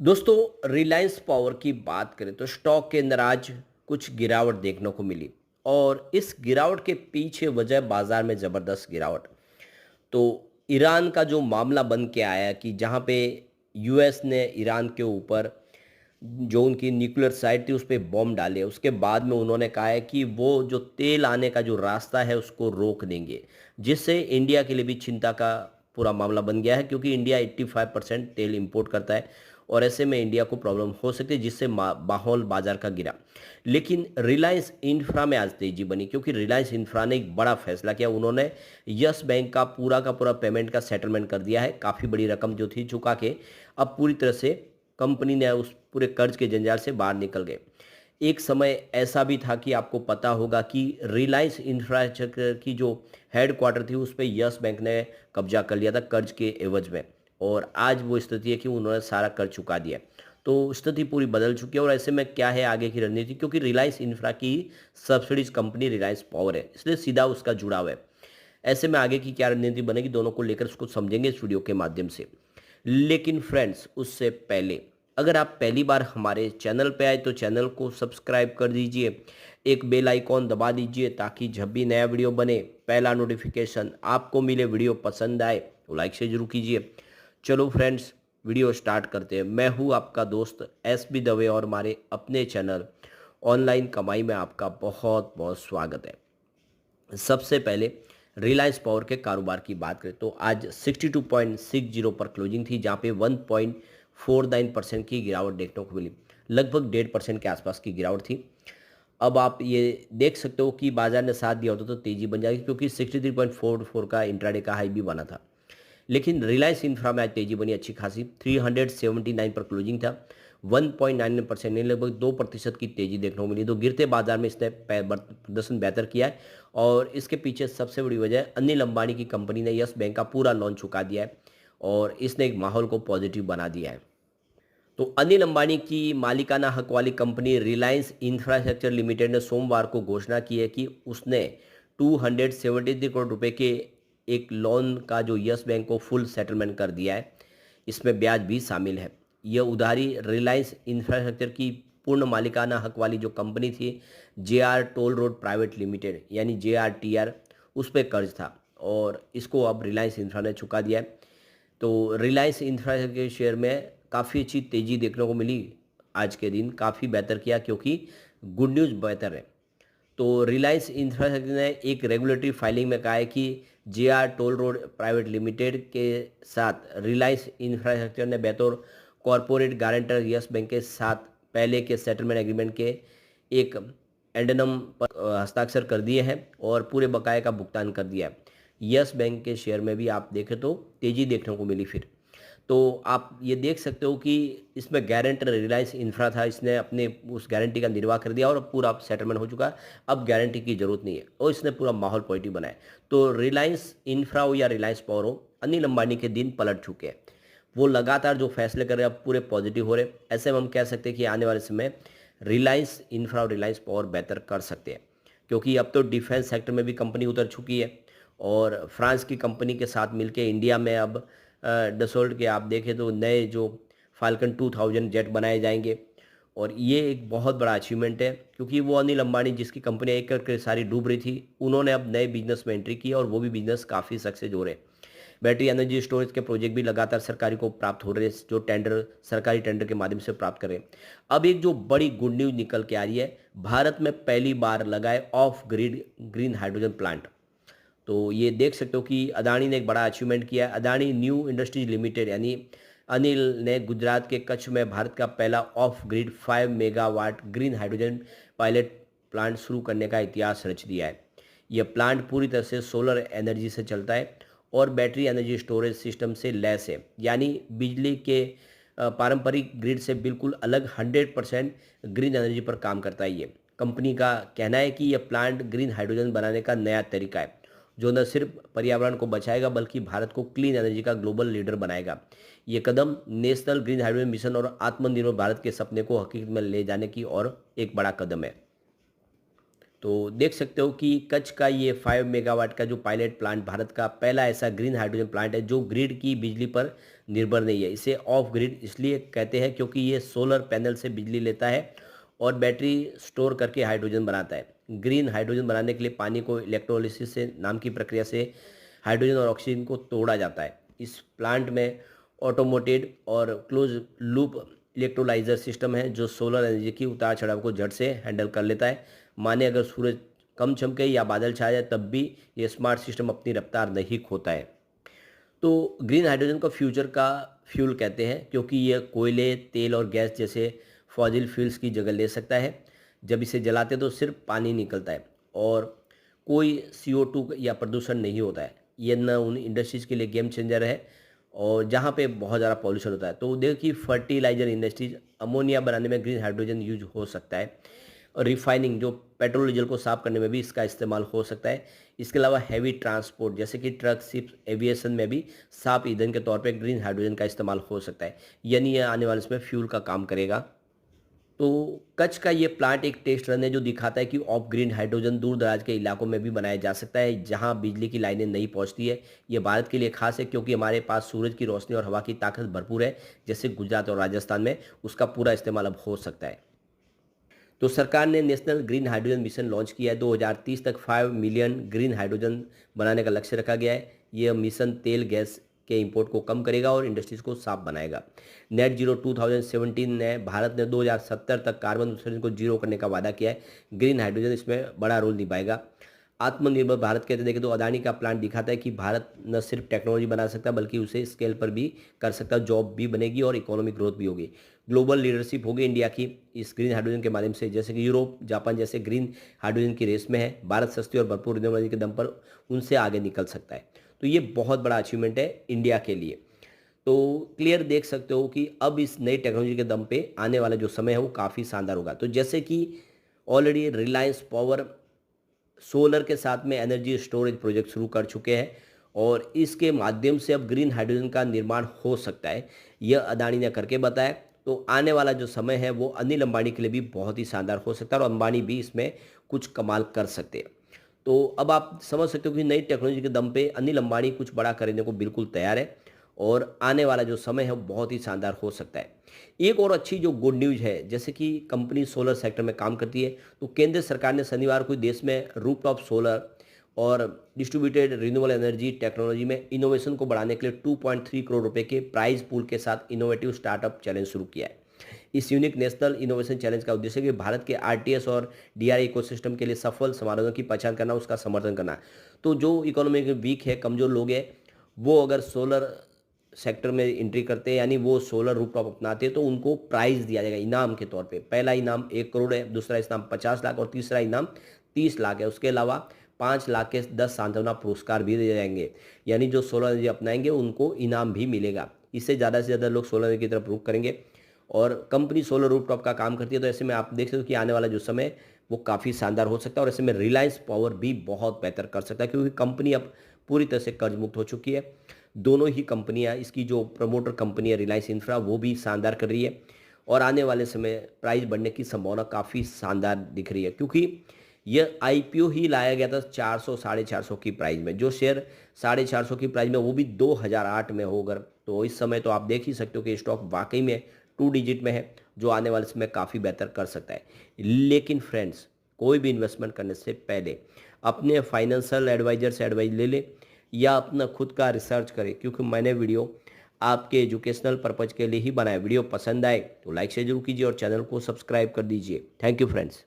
दोस्तों, रिलायंस पावर की बात करें तो स्टॉक के अंदर आज कुछ गिरावट देखने को मिली और इस गिरावट के पीछे वजह बाजार में ज़बरदस्त गिरावट। तो ईरान का जो मामला बन के आया कि जहाँ पे यूएस ने ईरान के ऊपर जो उनकी न्यूक्लियर साइट थी उस पे बॉम्ब डाले, उसके बाद में उन्होंने कहा है कि वो जो तेल आने का जो रास्ता है उसको रोक देंगे, जिससे इंडिया के लिए भी चिंता का पूरा मामला बन गया है क्योंकि इंडिया 85% तेल इंपोर्ट करता है और ऐसे में इंडिया को प्रॉब्लम हो सकती है, जिससे माहौल बाजार का गिरा। लेकिन रिलायंस इंफ्रा में आज तेजी बनी क्योंकि रिलायंस इंफ्रा ने एक बड़ा फैसला किया। उन्होंने यस बैंक का पूरा पेमेंट का सेटलमेंट कर दिया है, काफ़ी बड़ी रकम जो थी चुका के अब पूरी तरह से कंपनी ने उस पूरे कर्ज के जंजाल से बाहर निकल गए। एक समय ऐसा भी था कि आपको पता होगा कि रिलायंस इंफ्रास्ट्रक्चर की जो हेडक्वार्टर थी उस पे यस बैंक ने कब्जा कर लिया था कर्ज के एवज में, और आज वो स्थिति है कि उन्होंने सारा कर्ज चुका दिया। तो स्थिति पूरी बदल चुकी है और ऐसे में क्या है आगे की रणनीति, क्योंकि रिलायंस इंफ्रा की सब्सिडीज कंपनी रिलायंस पावर है, इसलिए सीधा उसका जुड़ाव है। ऐसे में आगे की क्या रणनीति बनेगी दोनों को लेकर उसको समझेंगे इस वीडियो के माध्यम से। लेकिन फ्रेंड्स, उससे पहले अगर आप पहली बार हमारे चैनल पे आए तो चैनल को सब्सक्राइब कर दीजिए, एक बेल आइकॉन दबा दीजिए ताकि जब भी नया वीडियो बने पहला नोटिफिकेशन आपको मिले। वीडियो पसंद आए तो लाइक से जरूर कीजिए। चलो फ्रेंड्स, वीडियो स्टार्ट करते हैं। मैं हूँ आपका दोस्त SB दवे और हमारे अपने चैनल ऑनलाइन कमाई में आपका बहुत बहुत स्वागत है। सबसे पहले रिलायंस पावर के कारोबार की बात करें तो आज 62.60 पर क्लोजिंग थी, जहां पे 1.49% की गिरावट देखने को मिली, लगभग 1.5% के आसपास की गिरावट थी। अब आप ये देख सकते हो कि बाजार ने साथ दिया होता तो तेजी बन जाएगी क्योंकि 63.44 का इंट्राडे का हाई भी बना था। लेकिन रिलायंस इंफ्रा में आज तेजी बनी अच्छी खासी, 379 पर क्लोजिंग था, 1.99% नहीं लगभग 2% की तेजी देखने को मिली। तो गिरते बाजार में इसने प्रदर्शन बेहतर किया है और इसके पीछे सबसे बड़ी वजह अनिल अंबानी की कंपनी ने यस बैंक का पूरा लोन चुका दिया है और इसने एक माहौल को पॉजिटिव बना दिया है। तो अनिल अंबानी की मालिकाना हक वाली कंपनी रिलायंस इंफ्रास्ट्रक्चर लिमिटेड ने सोमवार को घोषणा की है कि उसने 273 करोड़ रुपए के एक लोन का जो यस बैंक को फुल सेटलमेंट कर दिया है, इसमें ब्याज भी शामिल है। यह उधारी रिलायंस इंफ्रास्ट्रक्चर की पूर्ण मालिकाना हक वाली जो कंपनी थी JR toll road private limited यानी JRTR, उस पर कर्ज था और इसको अब रिलायंस इंफ्रा ने चुका दिया है। तो रिलायंस इंफ्रास्ट्रक्चर के शेयर में काफ़ी अच्छी तेज़ी देखने को मिली, आज के दिन काफ़ी बेहतर किया क्योंकि गुड न्यूज़ बेहतर है। तो रिलायंस इंफ्रास्ट्रक्चर ने एक रेगुलेटरी फाइलिंग में कहा है कि JR toll road private limited के साथ रिलायंस इंफ्रास्ट्रक्चर ने बतौर कॉरपोरेट गारंटर यस बैंक के साथ पहले के सेटलमेंट एग्रीमेंट के एक एंडनम पर हस्ताक्षर कर दिए हैं और पूरे बकाये का भुगतान कर दिया है। यस बैंक के शेयर में भी आप देखें तो तेज़ी देखने को मिली फिर। तो आप ये देख सकते हो कि इसमें गारंटर रिलायंस इंफ्रा था, इसने अपने उस गारंटी का निर्वाह कर दिया और अब पूरा सेटलमेंट हो चुका है। अब गारंटी की ज़रूरत नहीं है और इसने पूरा माहौल पॉजिटिव बनाया। तो रिलायंस इंफ्रा हो या रिलायंस पावर हो, अनिल अंबानी के दिन पलट चुके हैं। वो लगातार जो फैसले कर रहे हैं अब पूरे पॉजिटिव हो रहे हैं। ऐसे में हम कह सकते हैं कि आने वाले समय रिलायंस इंफ्रा और रिलायंस पावर बेहतर कर सकते हैं क्योंकि अब तो डिफेंस सेक्टर में भी कंपनी उतर चुकी है और फ्रांस की कंपनी के साथ मिलके इंडिया में अब डसोल्ट के आप देखें तो नए जो फाल्कन 2000 जेट बनाए जाएंगे और ये एक बहुत बड़ा अचीवमेंट है क्योंकि वो अनिल अंबानी जिसकी कंपनी एक करके सारी डूब रही थी, उन्होंने अब नए बिजनेस में एंट्री की और वो भी बिजनेस काफ़ी सक्सेस हो रहे हैं। बैटरी एनर्जी स्टोरेज के प्रोजेक्ट भी लगातार सरकारी को प्राप्त हो रहे हैं, जो टेंडर सरकारी टेंडर के माध्यम से प्राप्त करें। अब एक जो बड़ी गुड न्यूज निकल के आ रही है, भारत में पहली बार लगाए of grid green hydrogen plant. तो ये देख सकते हो कि अदानी ने एक बड़ा अचीवमेंट किया है। अदानी न्यू इंडस्ट्रीज लिमिटेड यानी अनिल ने गुजरात के कच्छ में भारत का पहला of grid 5 megawatt green hydrogen pilot plant शुरू करने का इतिहास रच दिया है। यह प्लांट पूरी तरह से सोलर एनर्जी से चलता है और बैटरी एनर्जी स्टोरेज सिस्टम से लैस है, यानी बिजली के पारंपरिक ग्रिड से बिल्कुल अलग 100% ग्रीन एनर्जी पर काम करता है। ये कंपनी का कहना है कि यह प्लांट ग्रीन हाइड्रोजन बनाने का नया तरीका है जो न सिर्फ पर्यावरण को बचाएगा बल्कि भारत को क्लीन एनर्जी का ग्लोबल लीडर बनाएगा। ये कदम नेशनल ग्रीन हाइड्रोजन मिशन और आत्मनिर्भर भारत के सपने को हकीकत में ले जाने की ओर एक बड़ा कदम है। तो देख सकते हो कि कच्छ का ये 5 मेगावाट का जो पायलट प्लांट भारत का पहला ऐसा ग्रीन हाइड्रोजन प्लांट है जो ग्रिड की बिजली पर निर्भर नहीं है। इसे ऑफ ग्रिड इसलिए कहते हैं क्योंकि ये सोलर पैनल से बिजली लेता है और बैटरी स्टोर करके हाइड्रोजन बनाता है। ग्रीन हाइड्रोजन बनाने के लिए पानी को इलेक्ट्रोलिसिस से नाम की प्रक्रिया से हाइड्रोजन और ऑक्सीजन को तोड़ा जाता है। इस प्लांट में ऑटोमेटेड और क्लोज लूप इलेक्ट्रोलाइजर सिस्टम है जो सोलर एनर्जी की उतार चढ़ाव को झट से हैंडल कर लेता है। माने अगर सूरज कम चमके या बादल छा जाए तब भी ये स्मार्ट सिस्टम अपनी रफ्तार नहीं खोता है। तो ग्रीन हाइड्रोजन को फ्यूचर का फ्यूल कहते हैं क्योंकि यह कोयले, तेल और गैस जैसे फॉसिल फ्यूल्स की जगह ले सकता है। जब इसे जलाते तो सिर्फ पानी निकलता है और कोई CO2 या प्रदूषण नहीं होता है। ये न उन इंडस्ट्रीज़ के लिए गेम चेंजर है और जहाँ पे बहुत ज़्यादा पॉल्यूशन होता है। तो देखिए फर्टिलाइजर इंडस्ट्रीज अमोनिया बनाने में ग्रीन हाइड्रोजन यूज हो सकता है और रिफाइनिंग जो पेट्रोल डीजल को साफ करने में भी इसका इस्तेमाल हो सकता है। इसके अलावा हैवी ट्रांसपोर्ट जैसे कि ट्रक, शिप्स, एविएशन में भी साफ ईंधन के तौर पे ग्रीन हाइड्रोजन का इस्तेमाल हो सकता है, यानी यह आने वाले इसमें फ्यूल का काम करेगा। तो कच्छ का ये प्लांट एक टेस्ट रन है जो दिखाता है कि ऑफ ग्रिड हाइड्रोजन दूर दराज के इलाकों में भी बनाया जा सकता है जहां बिजली की लाइनें नहीं पहुंचती है। ये भारत के लिए खास है क्योंकि हमारे पास सूरज की रोशनी और हवा की ताकत भरपूर है। जैसे गुजरात और राजस्थान में उसका पूरा इस्तेमाल अब हो सकता है। तो सरकार ने national green hydrogen mission launch किया है। 2030 तक 5 मिलियन ग्रीन हाइड्रोजन बनाने का लक्ष्य रखा गया है। यह मिशन तेल, गैस के इंपोर्ट को कम करेगा और इंडस्ट्रीज को साफ बनाएगा। नेट जीरो 2017 ने भारत ने 2070 तक कार्बन उत्सर्जन को जीरो करने का वादा किया है। ग्रीन हाइड्रोजन इसमें बड़ा रोल निभाएगा। आत्मनिर्भर भारत कहते देखें तो अदानी का प्लान दिखाता है कि भारत न सिर्फ टेक्नोलॉजी बना सकता बल्कि उसे स्केल पर भी कर सकता, जॉब भी बनेगी और इकोनॉमिक ग्रोथ भी होगी। ग्लोबल लीडरशिप होगी इंडिया की इस ग्रीन हाइड्रोजन के माध्यम से। जैसे कि यूरोप, जापान जैसे ग्रीन हाइड्रोजन की रेस में है। भारत सस्ती और भरपूर रिन्यूएबल एनर्जी के दम पर उनसे आगे निकल सकता है। तो ये बहुत बड़ा अचीवमेंट है इंडिया के लिए। तो क्लियर देख सकते हो कि अब इस नई टेक्नोलॉजी के दम पे आने वाला जो समय है वो काफ़ी शानदार होगा। तो जैसे कि ऑलरेडी रिलायंस पावर सोलर के साथ में एनर्जी स्टोरेज प्रोजेक्ट शुरू कर चुके हैं और इसके माध्यम से अब ग्रीन हाइड्रोजन का निर्माण हो सकता है, यह अदानी ने करके बताया। तो आने वाला जो समय है वो अनिल अंबानी के लिए भी बहुत ही शानदार हो सकता है और अंबानी भी इसमें कुछ कमाल कर सकते हैं। तो अब आप समझ सकते हो कि नई टेक्नोलॉजी के दम पे अनिल अंबानी कुछ बड़ा करने को बिल्कुल तैयार है और आने वाला जो समय है वो बहुत ही शानदार हो सकता है। एक और अच्छी जो गुड न्यूज़ है, जैसे कि कंपनी सोलर सेक्टर में काम करती है, तो केंद्र सरकार ने शनिवार को देश में रूफटॉप सोलर और डिस्ट्रीब्यूटेड रिन्यूएबल एनर्जी टेक्नोलॉजी में इनोवेशन को बढ़ाने के लिए 2.3 करोड़ रुपए के प्राइज पूल के साथ इनोवेटिव स्टार्टअप चैलेंज शुरू किया है। इस यूनिक नेशनल इनोवेशन चैलेंज का उद्देश्य है कि भारत के आरटीएस और डीआरए इकोसिस्टम के लिए सफल समाधानों की पहचान करना, उसका समर्थन करना। तो जो इकोनॉमी वीक है, कमजोर लोग हैं, वो अगर सोलर सेक्टर में एंट्री करते हैं यानी वो सोलर रूफटॉप अपनाते हैं तो उनको प्राइज दिया जाएगा इनाम के तौर पे। पहला इनाम 1 करोड़ है, दूसरा इनाम 50 लाख और तीसरा इनाम 30 लाख है। उसके अलावा 5 लाख के 10 सांत्वना पुरस्कार भी दिए जाएंगे, यानी जो सोलर एनर्जी अपनाएंगे उनको इनाम भी मिलेगा। इससे ज़्यादा से ज़्यादा लोग सोलर एनर्जी की तरफ रुख करेंगे और कंपनी सोलर रूफटॉप का काम करती है। तो ऐसे में आप देख सकते हो कि आने वाला जो समय वो काफ़ी शानदार हो सकता है और ऐसे में रिलायंस पावर भी बहुत बेहतर कर सकता है क्योंकि कंपनी अब पूरी तरह से कर्ज मुक्त हो चुकी है। दोनों ही कंपनियां, इसकी जो प्रमोटर कंपनी है रिलायंस इंफ्रा, वो भी शानदार कर रही है और आने वाले समय प्राइस बढ़ने की संभावना काफ़ी शानदार दिख रही है क्योंकि यह आईपीओ ही लाया गया था 400 साढ़े 400 की प्राइस में। जो शेयर 450 की प्राइस में, वो भी 2008 में होगा। तो इस समय तो आप देख ही सकते हो कि स्टॉक वाकई में 2 डिजिट में है, जो आने वाले समय काफ़ी बेहतर कर सकता है। लेकिन फ्रेंड्स, कोई भी इन्वेस्टमेंट करने से पहले अपने फाइनेंशियल एडवाइजर से एडवाइस ले लें या अपना खुद का रिसर्च करें क्योंकि मैंने वीडियो आपके एजुकेशनल पर्पज़ के लिए ही बनाया। वीडियो पसंद आए तो लाइक शेयर जरूर कीजिए और चैनल को सब्सक्राइब कर दीजिए। Thank you friends.